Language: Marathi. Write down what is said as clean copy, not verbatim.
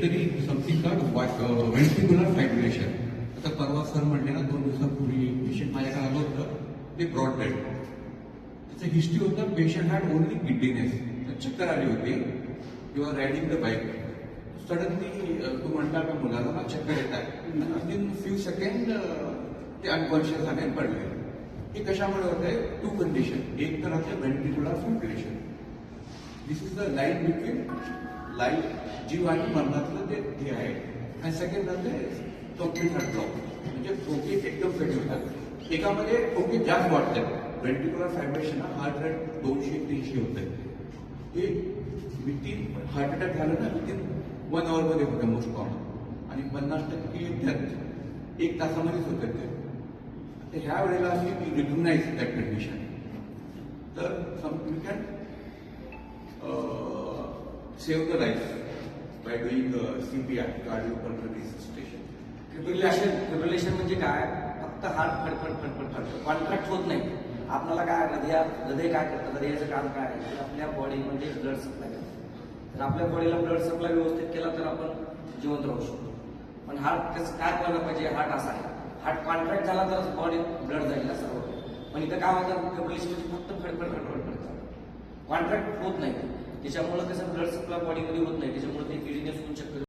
तरी समथिंग कॉल्ड व्हेंट्रिक्युलर फायब्रिलेशन. आता परवा सर म्हणले ना 2 दिवसापूर्वी पेशंट माझ्याकडे आलं होतं, ते ब्रॉड डेड. त्याचं हिस्ट्री होतं, पेशंट हॅड ओनली गिड्डीनेस, चक्कर आली होती किंवा रायडिंग द बाईक. सडनली तू म्हणला का मुलाला ना चक्कर येत आहे, इन फ्यू सेकंड ते अनकॉन्शियस झाले पडले. हे कशामुळे होत आहे? 2 कंडिशन. एक तर आहे ventricular fibrillation. This is the line between life जीव आणि मरणातलं ते आहे. आणि सेकंड म्हणजे कम्प्लीट हार्ट ब्लॉक, म्हणजे ठोके एकदम कमी होतात. एकामध्ये ठोके जास्त वाढतात. व्हेंट्रिक्युलर फायब्रेशन हार्ट रेट 200-300 होत आहे. हे विथिन हार्ट अटॅक झालं ना विथिन 1 hour होतं मोस्ट कॉमन, आणि 50% डेथ 1 तासामध्येच होतात ते. ह्या वेळेला आम्ही रिकग्नाइज दॅट कंडिशन. तर we can save the life by doing CPR, cardiopulmonary resuscitation. Fibrillation म्हणजे काय? फक्त हार्ट फडफड फडफड फडफड कॉन्ट्रॅक्ट होत नाही. आपल्याला काय हृदय काय करतं? हृदयाचं काम काय आहे? तर आपल्या बॉडीमध्ये ब्लड सप्लाय करतं. तर आपल्या बॉडीला ब्लड सप्लाय व्यवस्थित केला तर आपण जिवंत राहू शकतो. पण हार्ट कसं काय करायला पाहिजे? हार्ट असा आहे, हार्ट कॉन्ट्रॅक्ट झाला तर बॉडी ब्लड जाईल असं होतं. पण इथं काय होतं? फिब्रिलेशन म्हणजे फक्त फडफड फडफड फडफड कॉन्ट्रॅक्ट होत नाही. त्याच्यामुळे कसं ब्लड सप्लाय बॉडीमध्ये होत नाही, त्याच्यामुळे ते किडनीने होऊ शकतं.